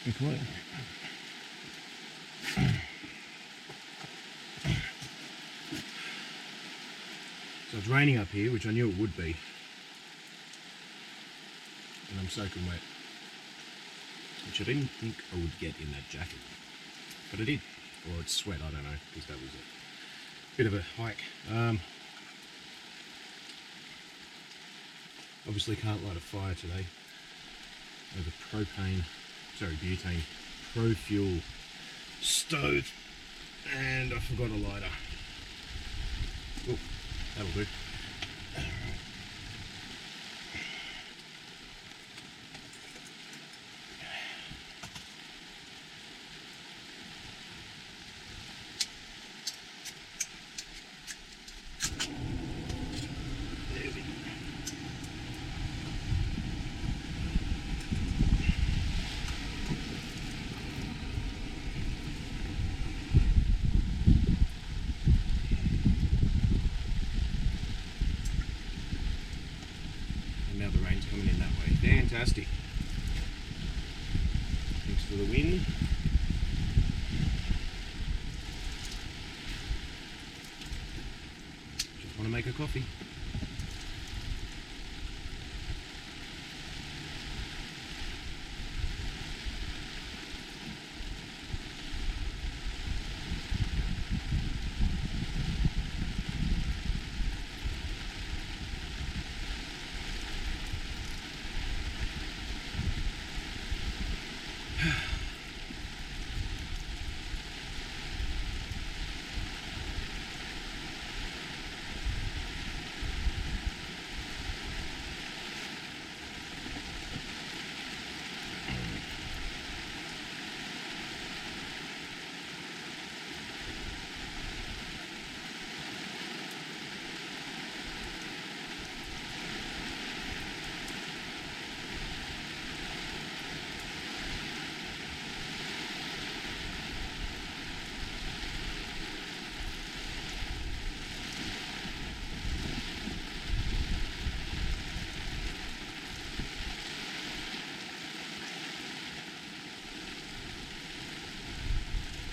Be quiet. So it's raining up here, which I knew it would be. And I'm soaking wet. Which I didn't think I would get in that jacket. But I did. Or it's sweat, I don't know, because that was a bit of a hike. Obviously can't light a fire today. I have a butane pro-fuel stove, and I forgot a lighter. Oh, that'll do. Now the rain's coming in that way. Fantastic. Thanks for the wind. Just want to make a coffee.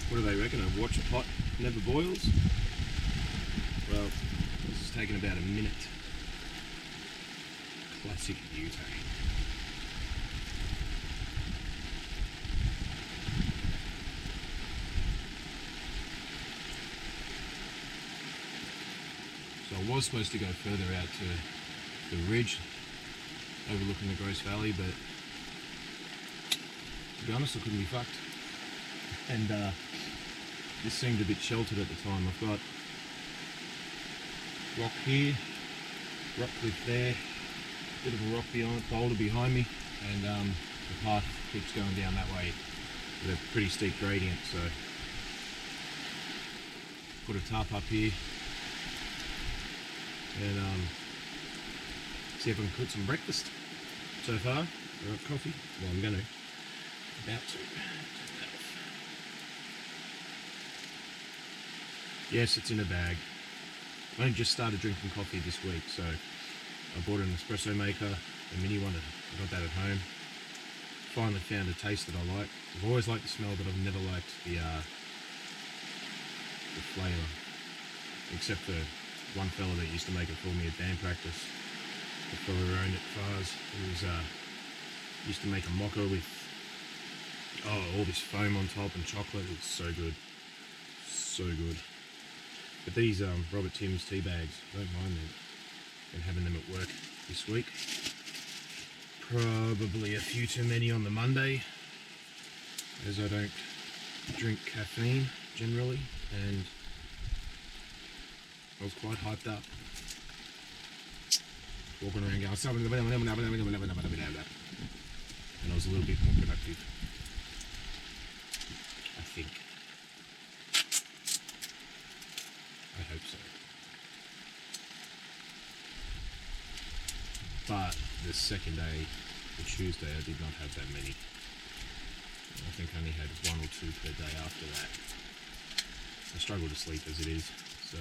What do they reckon? A watch a pot never boils? Well, this has taken about a minute. Classic butane. So I was supposed to go further out to the ridge overlooking the Gross Valley, but to be honest I couldn't be fucked. And this seemed a bit sheltered at the time. I've got rock here, rock cliff there, bit of a rock boulder behind me, and the path keeps going down that way with a pretty steep gradient, so put a tarp up here and see if I can cook some breakfast. So far I've got coffee, well I'm about to. Yes, it's in a bag. I only just started drinking coffee this week, so I bought an espresso maker, a mini one. I got that at home. Finally found a taste that I like. I've always liked the smell, but I've never liked the flavour. Except for one fella that used to make it for me at band practice. The fella who owned it, Fars, who used to make a mocha with all this foam on top and chocolate. It's so good. So good. But these Robert Tim's tea bags, I don't mind them. Been having them at work this week. Probably a few too many on the Monday, as I don't drink caffeine generally, and I was quite hyped up. Walking around going, and I was a little bit more productive, I think. I hope so. But the second day, the Tuesday, I did not have that many. I think I only had one or two per day after that. I struggle to sleep as it is, so.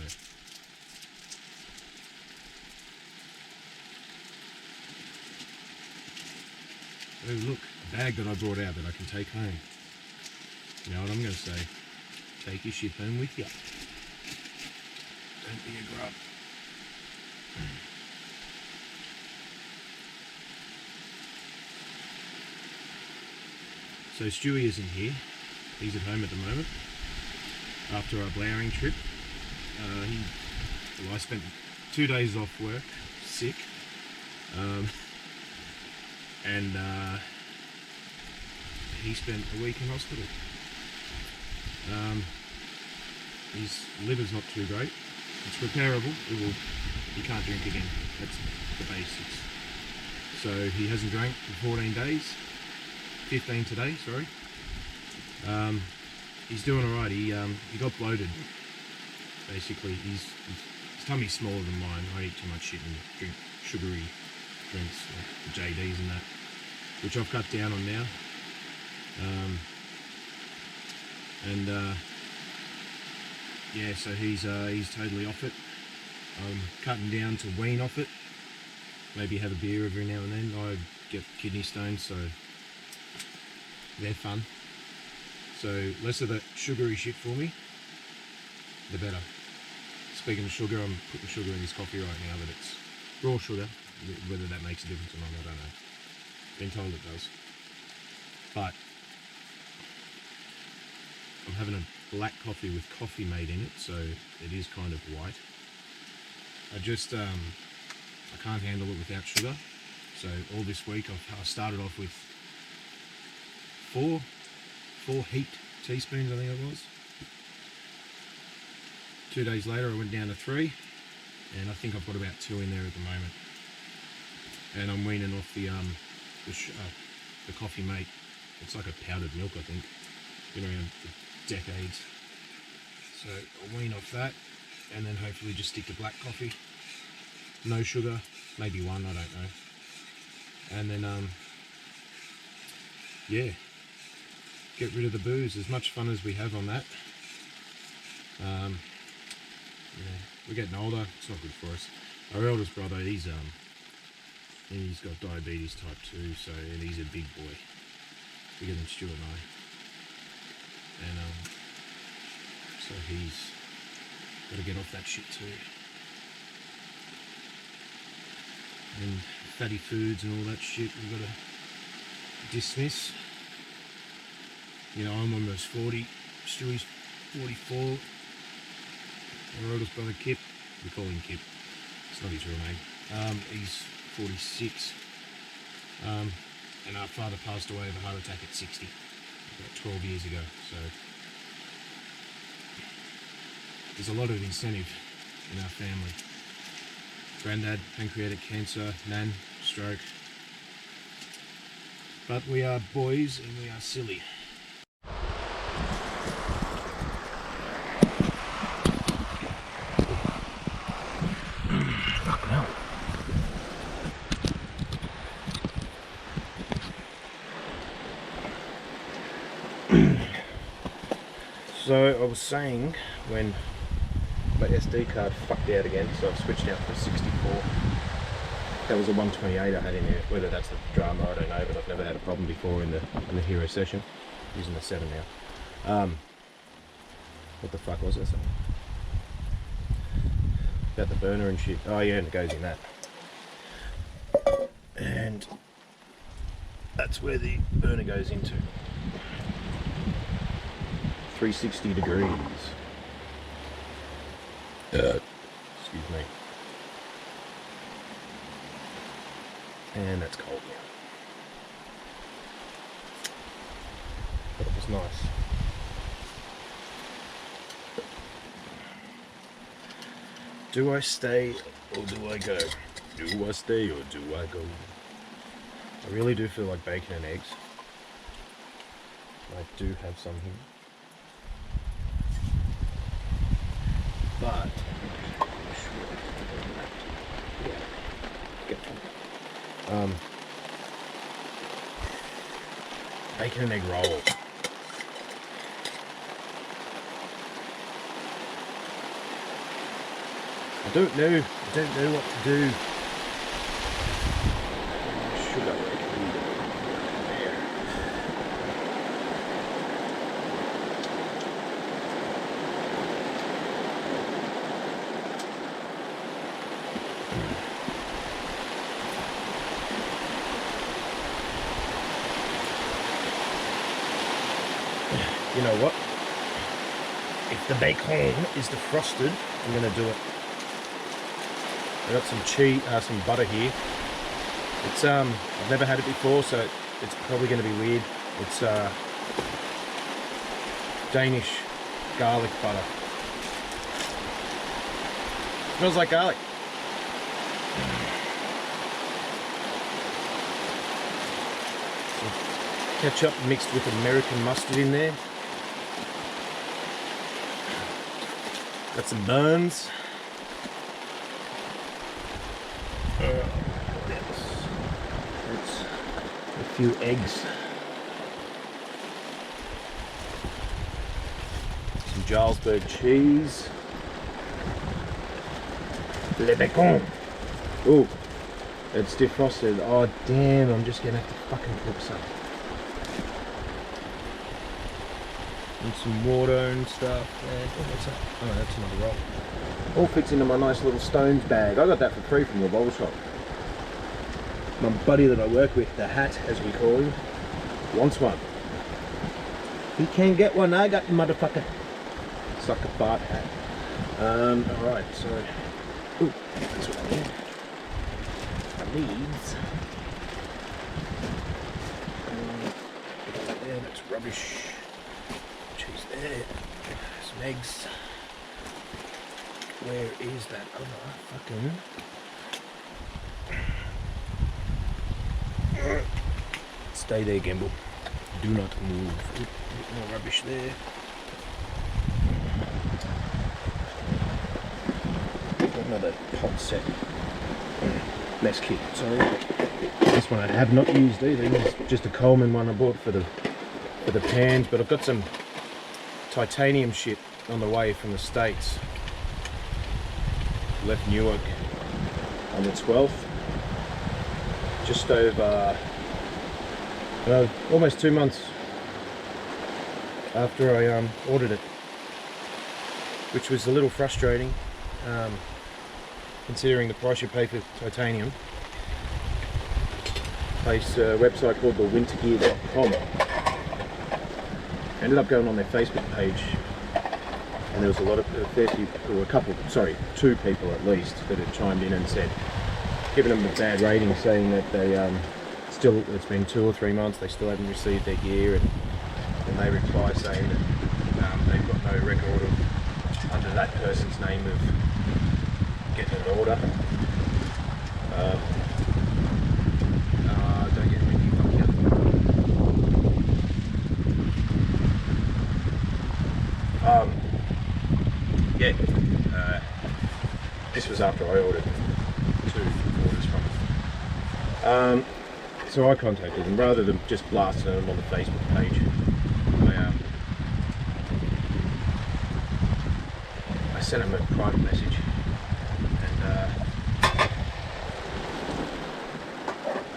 Oh look, a bag that I brought out that I can take home. You know what I'm going to say? Take your shit home with you. Don't be a grub. So Stewie isn't here. He's at home at the moment. After our blowering trip, I spent 2 days off work, sick, and he spent a week in hospital. His liver's not too great. It's repairable. He can't drink again. That's the basics. So he hasn't drank for 14 days. 15 today, sorry. He's doing alright. He got bloated. Basically, his tummy's smaller than mine. I eat too much shit and drink sugary drinks, like the JDs and that, which I've cut down on now. Yeah, so he's totally off it. I'm cutting down to wean off it. Maybe have a beer every now and then. I get kidney stones, so they're fun. So less of that sugary shit for me, the better. Speaking of sugar, I'm putting sugar in this coffee right now, but it's raw sugar. Whether that makes a difference or not, I don't know. Been told it does. But I'm having a black coffee with coffee made in it, so it is kind of white. I can't handle it without sugar. So all this week I started off with four heaped teaspoons, I think it was. 2 days later I went down to 3, and I think I've got about 2 in there at the moment. And I'm weaning off the coffee mate. It's like a powdered milk, I think. Been around for decades. So I'll wean off that, and then hopefully just stick to black coffee. No sugar, maybe 1, I don't know. And then yeah, get rid of the booze. As much fun as we have on that. Yeah, we're getting older. It's not good for us. Our eldest brother, he's got diabetes type 2, so and he's a big boy, bigger than Stuart and I. And so he's got to get off that shit too. And fatty foods and all that shit we've got to dismiss. You know, I'm almost 40. Stewie's 44. Our oldest brother Kip, we call him Kip. It's not his real name. He's 46. And our father passed away of a heart attack at 60, about 12 years ago. So there's a lot of incentive in our family. Granddad, pancreatic cancer, Nan, stroke. But we are boys and we are silly. So I was saying, when my SD card fucked out again, so I've switched out for a 64. That was a 128 I had in here. Whether that's the drama, I don't know, but I've never had a problem before in the hero session. I'm using the 7 now. What the fuck was this? About the burner and shit. Oh yeah, and it goes in that. And that's where the burner goes into. 360 degrees. Excuse me. And that's cold now. But it was nice. Do I stay or do I go? Do I stay or do I go? I really do feel like bacon and eggs. I do have some here. But bacon and egg roll. I don't know what to do. Sugar. There. you know what? If the bacon is defrosted, I'm gonna do it. I got some cheese, some butter here. It's I've never had it before, so it's probably gonna be weird. It's Danish garlic butter. Smells like garlic. Some ketchup mixed with American mustard in there. Got some buns. That's a few eggs. Some Jarlsberg cheese. Le bacon. Ooh, it's defrosted. Oh damn, I'm just gonna have to fucking cook some. And some water and stuff. And what's that? Oh, that's another roll. All fits into my nice little Stones bag. I got that for free from the bowl shop. My buddy that I work with, the hat as we call him, wants one. He can get one. I got the motherfucker. Sucker fart hat. Alright, so ooh, that's what I need. I need there, that's rubbish. Cheese there. Some eggs. Where is that other fucking... Stay there, Gimbal. Do not move. Ooh, a bit more rubbish there. Another hot set mess kit. Sorry, this one I have not used either. It's just a Coleman one I bought for the pans, but I've got some titanium shit on the way from the States. Left Newark on the 12th, just over almost 2 months after I ordered it, which was a little frustrating. Considering the price you pay for titanium. Website called thewintergear.com. Ended up going on their Facebook page, and there was two people at least that had chimed in and said, giving them a bad rating, saying that they it's been 2 or 3 months, they still haven't received their gear, and they reply saying that they've got no record of under that person's name of getting an order. Don't get me fucked up. Yeah, this was after I ordered 2 orders from them. So I contacted them rather than just blasting them on the Facebook page. I sent them a private message.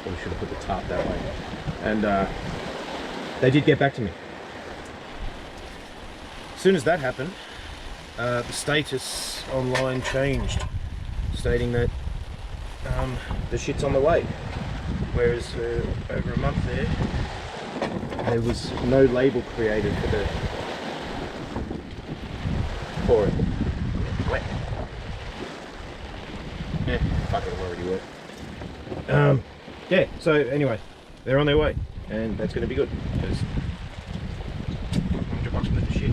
Probably should have put the tarp that way. And they did get back to me. As soon as that happened, the status online changed, stating that the shit's on the way. Whereas over a month there was no label created for it. Wet. Yeah, fuck it, I'm already wet. Yeah, so anyway, they're on their way, and that's going to be good, because $100 worth of shit.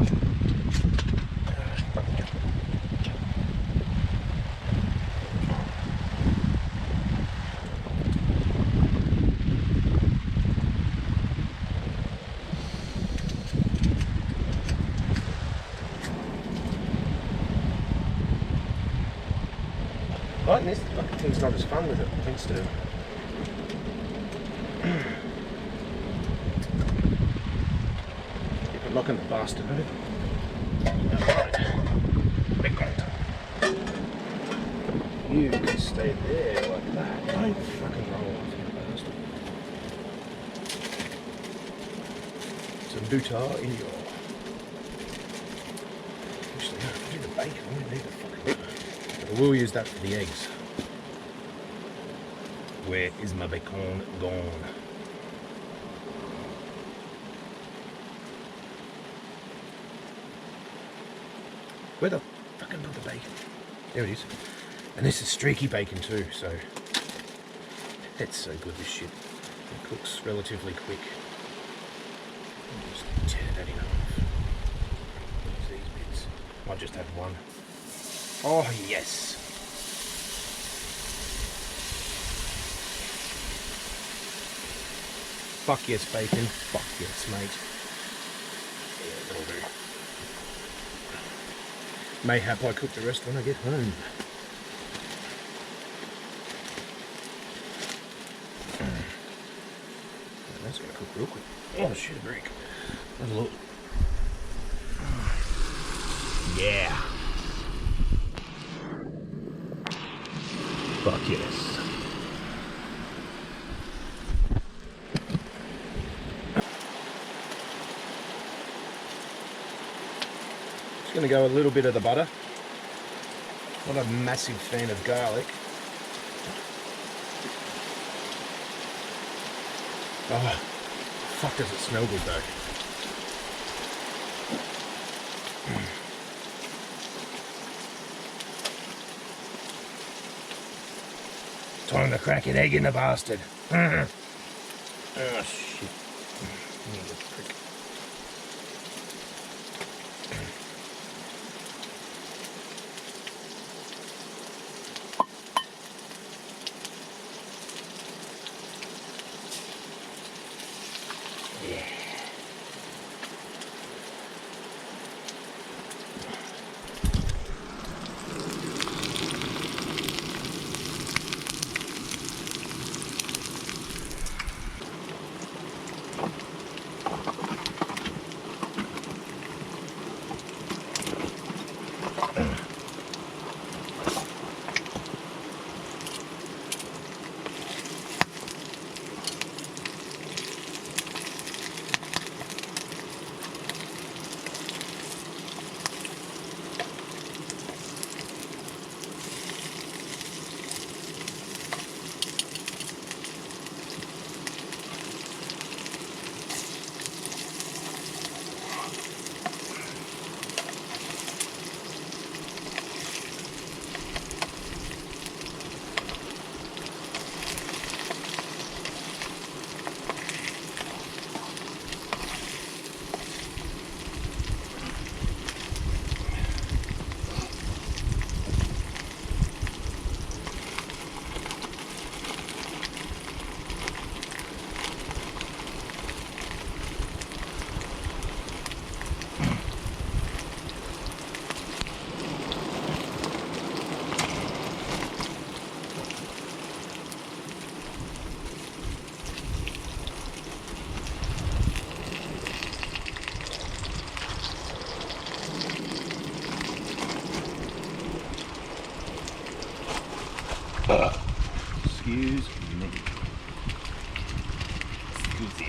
Right, this fucking thing's not as fun with it, thanks to keep knocking the bastard out. You can stay there like that. Don't fucking roll off, you bastard. Some butter in your... Actually, no, do the bacon, I don't need the fucking... I will use that for the eggs. Where is my bacon gone? Where the fucking put the bacon? There it is. And this is streaky bacon too, so it's so good, this shit. It cooks relatively quick. I'll just tear that in half. Use these bits. I'll just have one. Oh yes. Fuck yes, bacon. Fuck yes, mate. Yeah, that'll do. Mayhap I cook the rest when I get home. That's gonna cook real quick. Oh shit, a brick. Have a look. Yeah. Fuck yes. Just gonna go a little bit of the butter. Not a massive fan of garlic. Oh, fuck does it smell good though. Time to crack an egg in the bastard. Oh shit. Excuse me. Excuse me.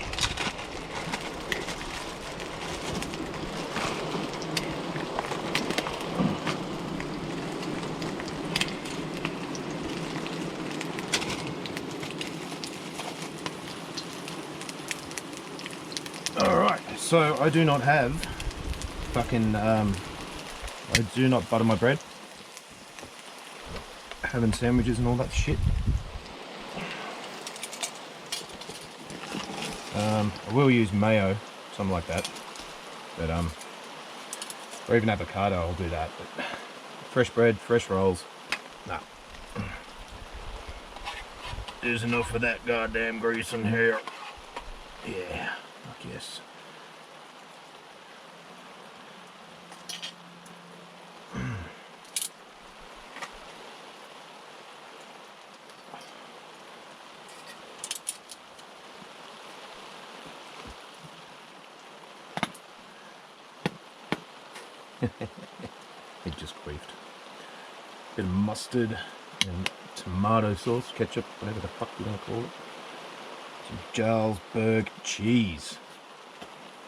Alright, so I do not have fucking, I do not butter my bread. Having sandwiches and all that shit. I will use mayo, something like that. But or even avocado, I'll do that. But fresh bread, fresh rolls, nah. There's enough of that goddamn grease in here. Yeah, fuck yes. It just queefed. Bit of mustard and tomato sauce, ketchup, whatever the fuck you want to call it. Some Jarlsberg cheese.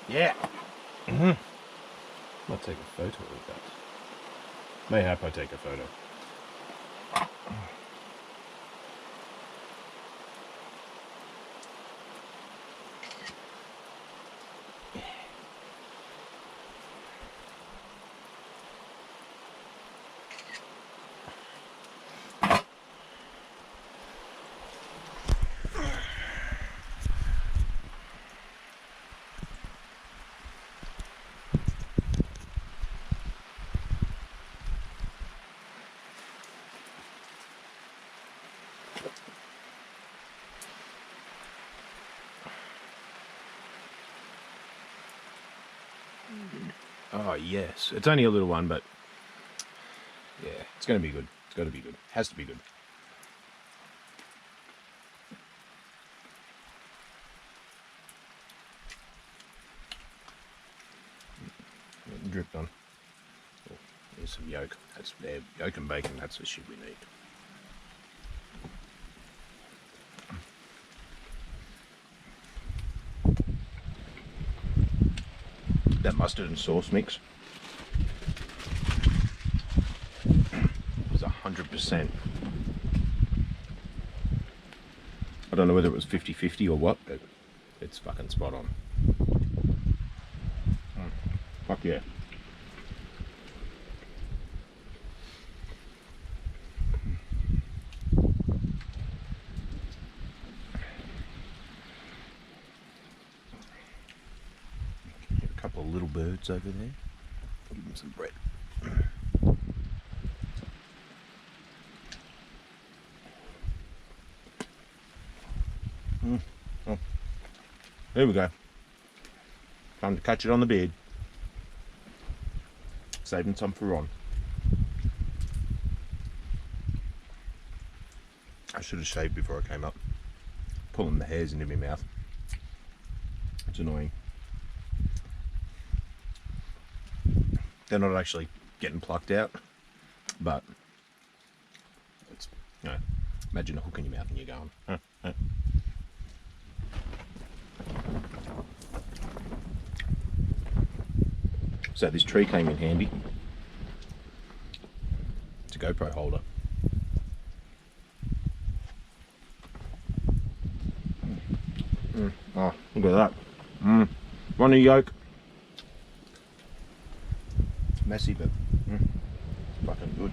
Yeah. Might take a photo of that. Mayhap I take a photo. Oh yes, it's only a little one, but yeah, it's going to be good. It's got to be good. Has to be good. Dripped on. Oh, there's some yolk. That's there. Yolk and bacon. That's the shit we need. That mustard and sauce mix was 100%. I don't know whether it was 50-50 or what, but it's fucking spot on. Fuck yeah. A couple of little birds over there. Give them some bread. Oh. There we go. Time to catch it on the beard. Saving some for Ron. I should have shaved before I came up. Pulling the hairs into my mouth. It's annoying. They're not actually getting plucked out, but it's, you know, imagine a hook in your mouth and you're going, huh, huh. So this tree came in handy. It's a GoPro holder. Oh, look at that. Runny yolk. Messy, but fucking good.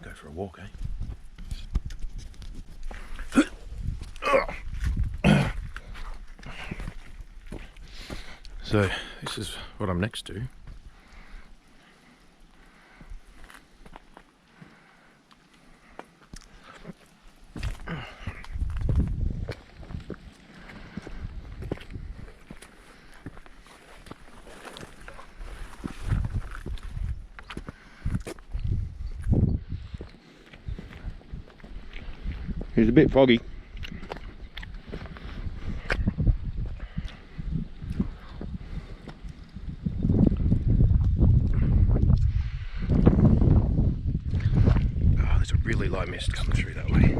Go for a walk, eh? So this is what I'm next to. It's a bit foggy. Oh, there's a really light mist coming through that way.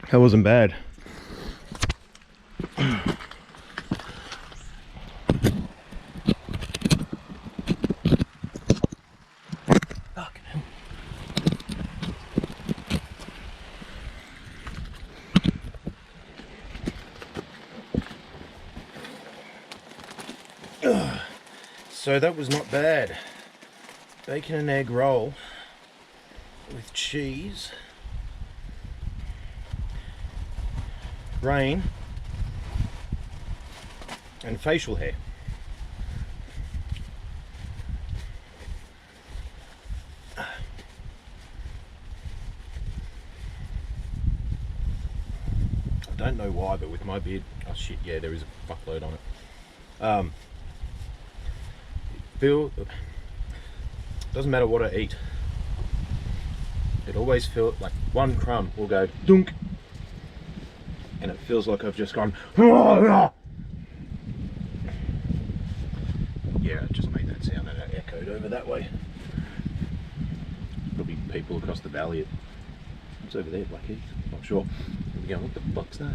That wasn't bad. So that was not bad. Bacon and egg roll with cheese, rain, and facial hair. I don't know why, but with my beard, oh shit, yeah, there is a fuckload on it. Doesn't matter what I eat, it always feels like one crumb will go dunk, and it feels like I've just gone. Yeah, it just made that sound and it echoed over that way. There'll be people across the valley. It's over there, Blackheath. Not sure. They'll be going, what the fuck's that?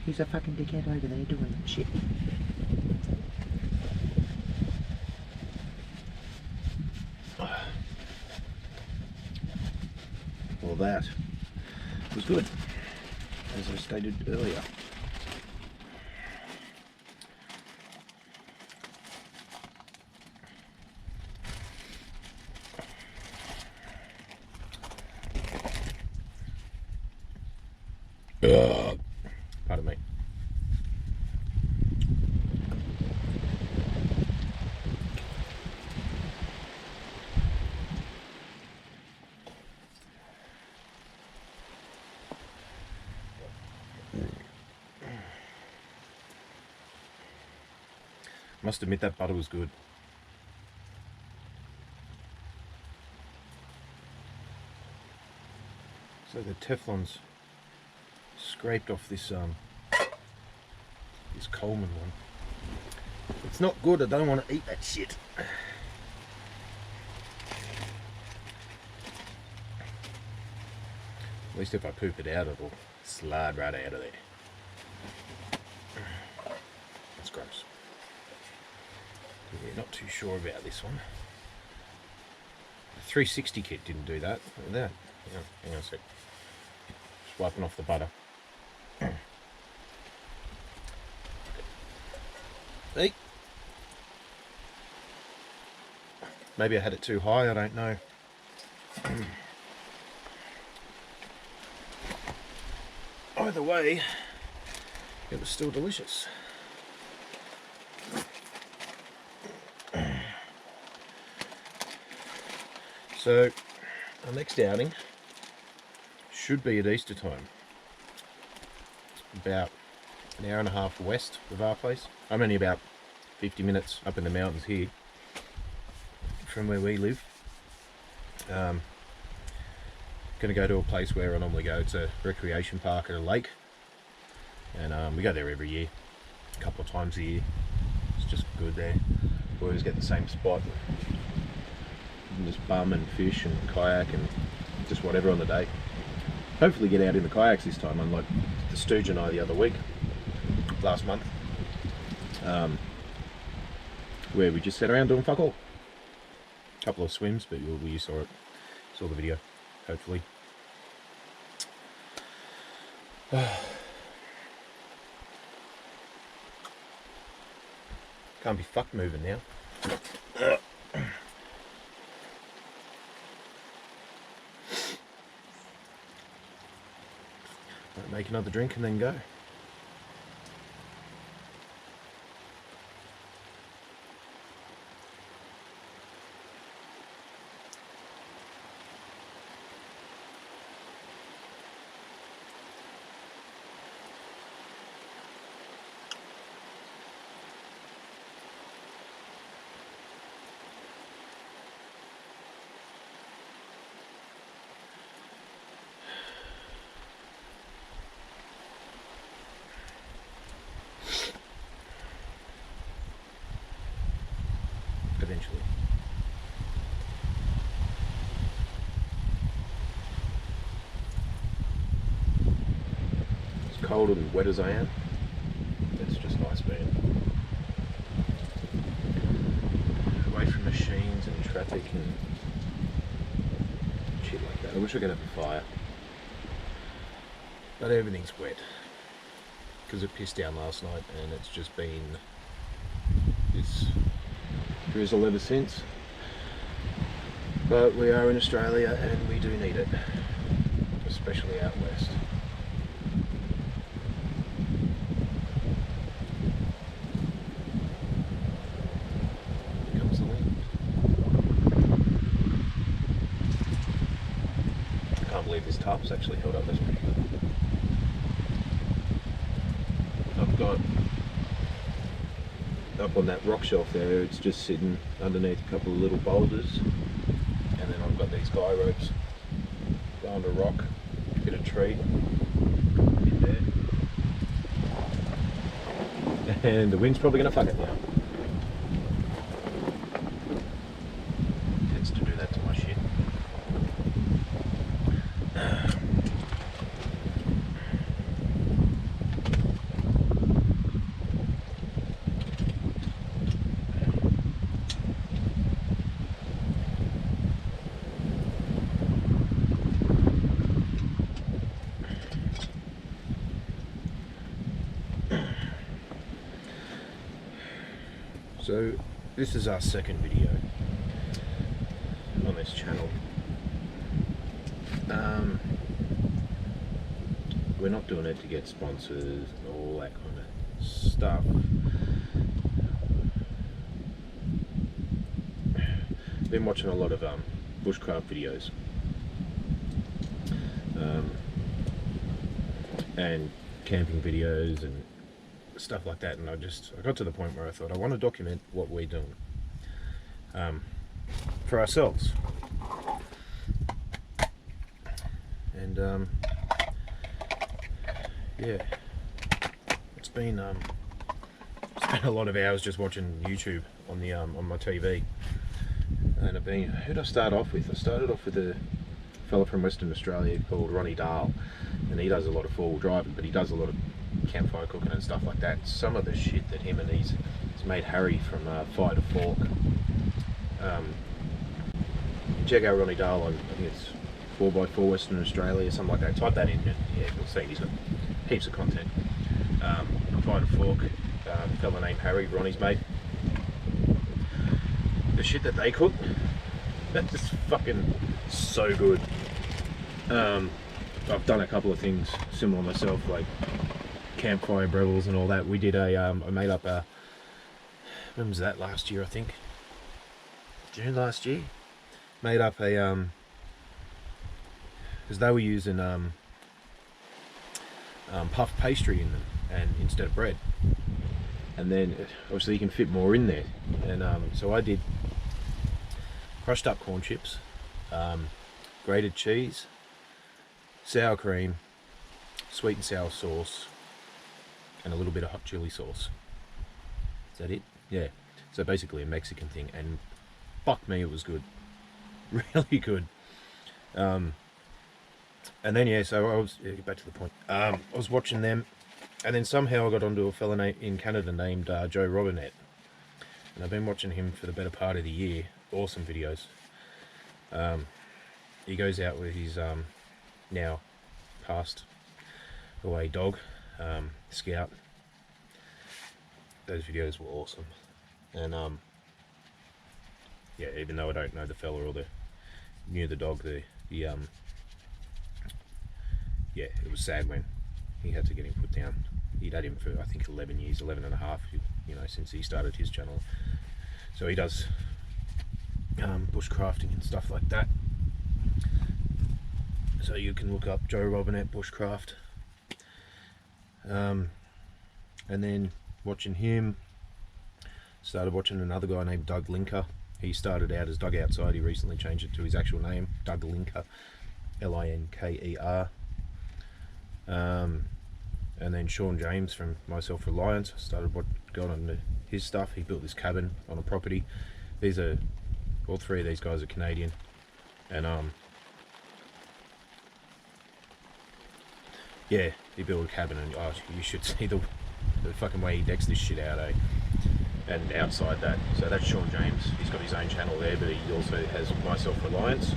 He's a fucking dickhead over there doing shit. that was good, as I stated earlier. Pardon me. Must admit that butter was good. So the Teflon's scraped off this this Coleman one. It's not good. I don't want to eat that shit. At least if I poop it out, it'll slide right out of there. That's gross. Yeah, not too sure about this one. The 360 kit didn't do that. Look at that. Hang on a sec. Just wiping off the butter. Hey. Maybe I had it too high, I don't know. Either way, it was still delicious. So, our next outing should be at Easter time. About an hour and a half west of our place. I'm only about 50 minutes up in the mountains here from where we live. Going to go to a place where I normally go. It's a recreation park at a lake, and we go there every year, a couple of times a year. It's just good there. We always get the same spot. And just bum and fish and kayak and just whatever on the day. Hopefully get out in the kayaks this time, unlike the Stooge and I the other week, last month, where we just sat around doing fuck all. A couple of swims, but you saw the video, hopefully. Can't be fucked moving now. Make another drink and then go. Eventually. As cold and wet as I am, it's just nice being away from machines and traffic and shit like that. I wish I could have a fire, but everything's wet because it pissed down last night, and it's just been this drizzle ever since. But we are in Australia and we do need it, especially out west. Here comes the wind. I can't believe this tarp's actually held up. That's pretty good. I've got up on that rock shelf there, it's just sitting underneath a couple of little boulders, and then I've got these guy ropes behind a rock, a bit of tree in there, and the wind's probably going to fuck it now. Tends to do that to my shit. So this is our second video on this channel. We're not doing it to get sponsors and all that kind of stuff. Been watching a lot of bushcraft videos and camping videos and stuff like that, and I got to the point where I thought I want to document what we're doing for ourselves. And yeah, it's been a lot of hours just watching YouTube on the on my TV. And who did I start off with? I started off with a fella from Western Australia called Ronnie Dahl, and he does a lot of four-wheel driving, but he does a lot of campfire cooking and stuff like that. Some of the shit that him and his mate Harry from Fire to Fork. Check out Ronnie Dahl on, I think it's 4x4 Western Australia, something like that. Type that in, and yeah, you'll see he's got heaps of content. Fire to Fork, a fella named Harry, Ronnie's mate. The shit that they cook, that's just fucking so good. I've done a couple of things similar myself, like campfire brevels and all that. We did I made up a, when was that, last year I think? June last year? Made up a, because they were using puff pastry in them, and instead of bread. And then obviously you can fit more in there, and so I did crushed up corn chips, grated cheese, sour cream, sweet and sour sauce, and a little bit of hot chili sauce. Is that it? Yeah. So basically a Mexican thing, and fuck me, it was good. Really good. And then yeah, so I was, back to the point. I was watching them, and then somehow I got onto a fella in Canada named Joe Robinette, and I've been watching him for the better part of the year. Awesome videos. He goes out with his now passed away dog, Scout. Those videos were awesome, and yeah, even though I don't know the fella or knew the dog, yeah, it was sad when he had to get him put down. He'd had him for I think 11 years, 11 and a half, you know, since he started his channel. So he does bushcrafting and stuff like that. So you can look up Joe Robinette Bushcraft. And then watching him, started watching another guy named Doug Linker. He started out as Doug Outside. He recently changed it to his actual name, Doug Linker, Linker. And then Sean James from Myself Reliance. I started going on his stuff. He built this cabin on a property. All three of these guys are Canadian, and yeah, he built a cabin, and oh, you should see the fucking way he decks this shit out, eh? And outside that, so that's Sean James. He's got his own channel there, but he also has Myself Reliance.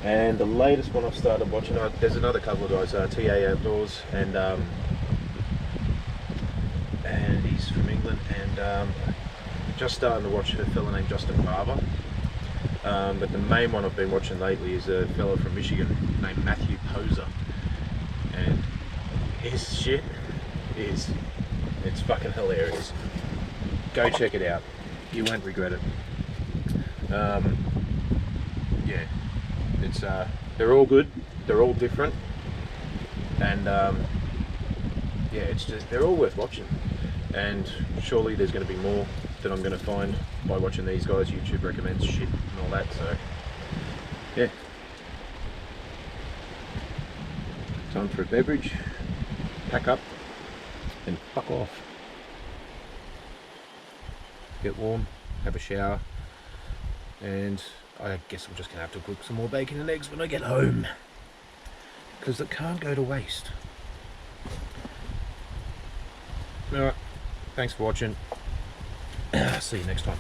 And the latest one I've started watching, there's another couple of guys, TA Outdoors, and he's from England, and just starting to watch a fella named Justin Barber. But the main one I've been watching lately is a fella from Michigan named Matthew Poser, and his shit it's fucking hilarious. Go check it out, you won't regret it. Yeah, it's they're all good, they're all different, and yeah, it's just, they're all worth watching, and surely there's going to be more that I'm going to find by watching these guys. YouTube recommends shit and all that, so yeah. Time for a beverage, pack up and fuck off. Get warm, have a shower, and I guess I'm just going to have to cook some more bacon and eggs when I get home, because it can't go to waste. Alright, thanks for watching. See you next time.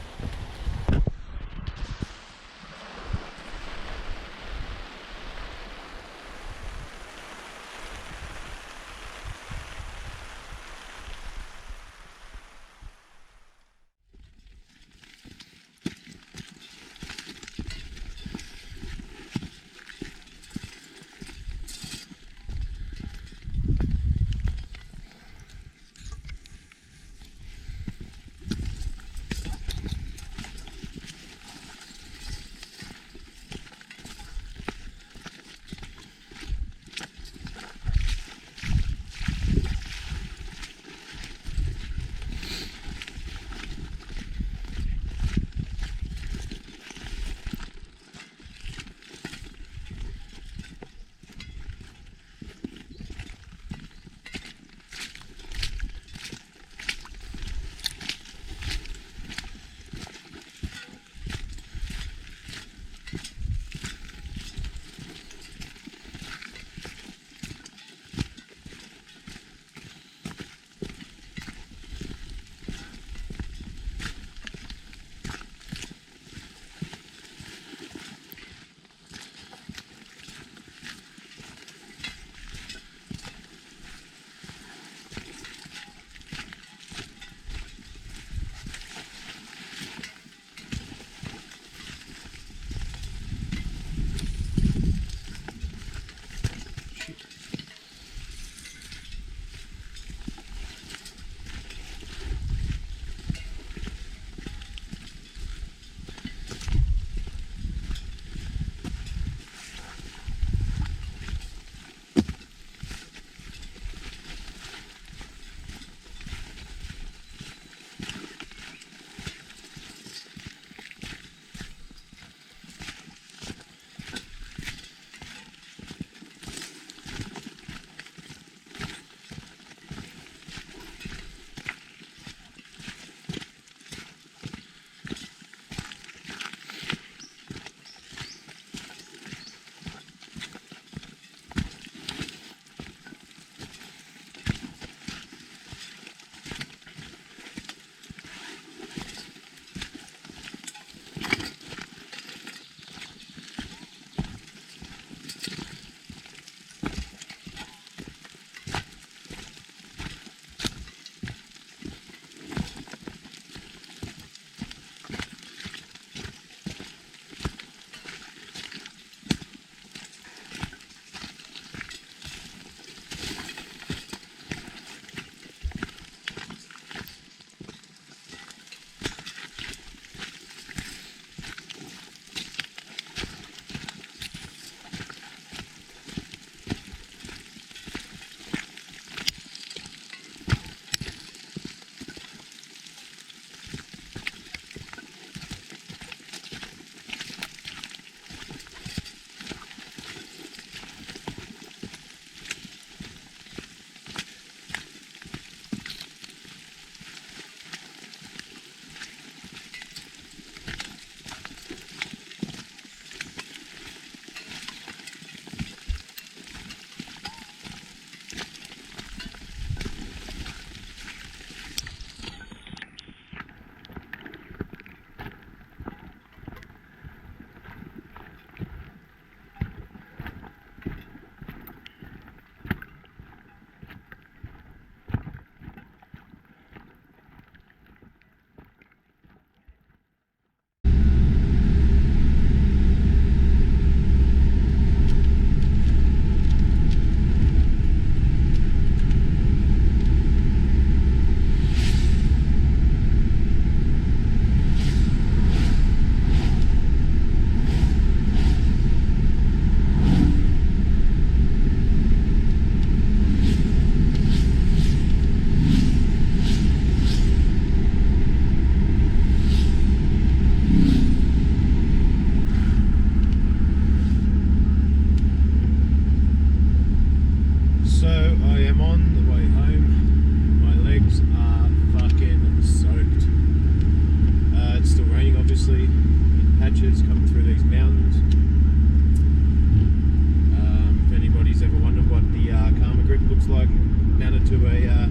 to a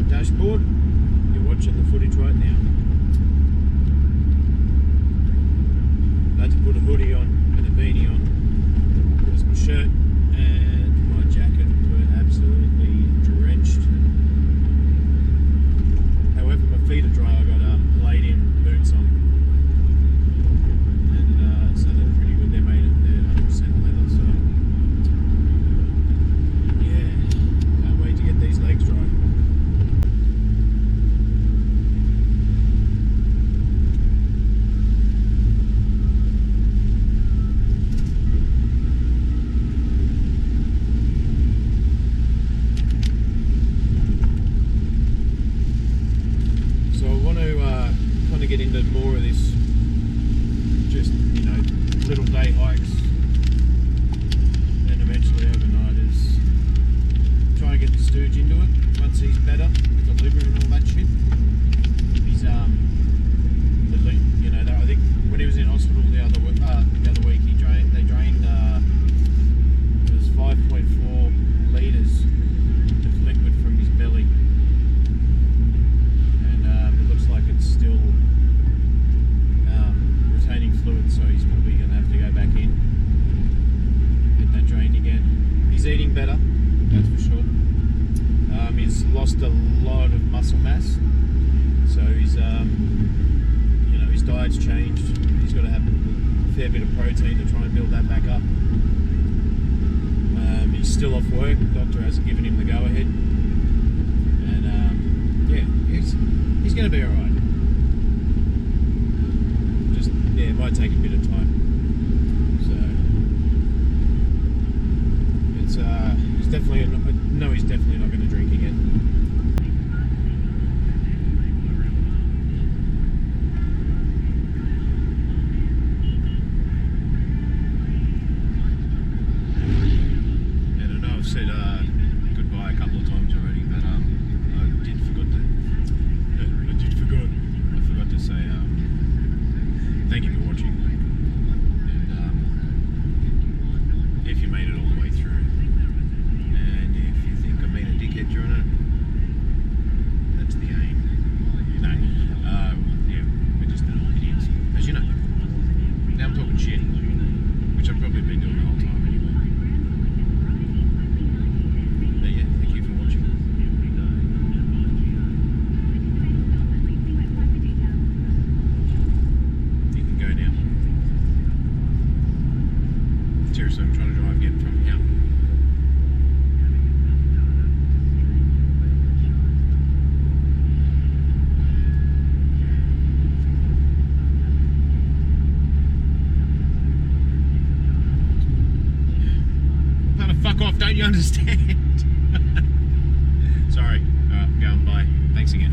dashboard. You're watching the footage right now. I had to put a hoodie on and a beanie on because my shirt and my jacket were absolutely drenched. However, my feet are dry. I got laid-in boots on, and so they're pretty good. They're 100% leather. So yeah, can't wait to get these legs dry. Get into more of this, just, you know, little day hikes, and eventually overnighters. Try and get the stooge into it once he's better with the liver and all that shit. He's you know, I think when he was in hospital the other week, they drained it was 5.4 litres of liquid from his belly, and it looks like it's still retaining fluid, so he's probably going to have to go back in, get that drained again. He's eating better, that's for sure. He's lost a lot of muscle mass, so he's you know, his diet's changed. He's got to have a fair bit of protein to try and build that back up. He's still off work. The doctor hasn't given him the go ahead, and yeah, he's going to be all right. Yeah, it might take a bit of time. So it's he's definitely he's definitely not going to drink again. And I know I've said goodbye a couple of times already, but I forgot to say thank you for watching, and if you made it all the way through, and if you think I've been a dickhead during it, that's the aim. No, yeah, we're just idiots, as you know. Now I'm talking shit, which I've probably been doing the whole time anyway. But yeah, thank you for watching. Seriously, I'm trying to drive again from here. How to fuck off, don't you understand? Sorry. Alright, I'm going, bye. Thanks again.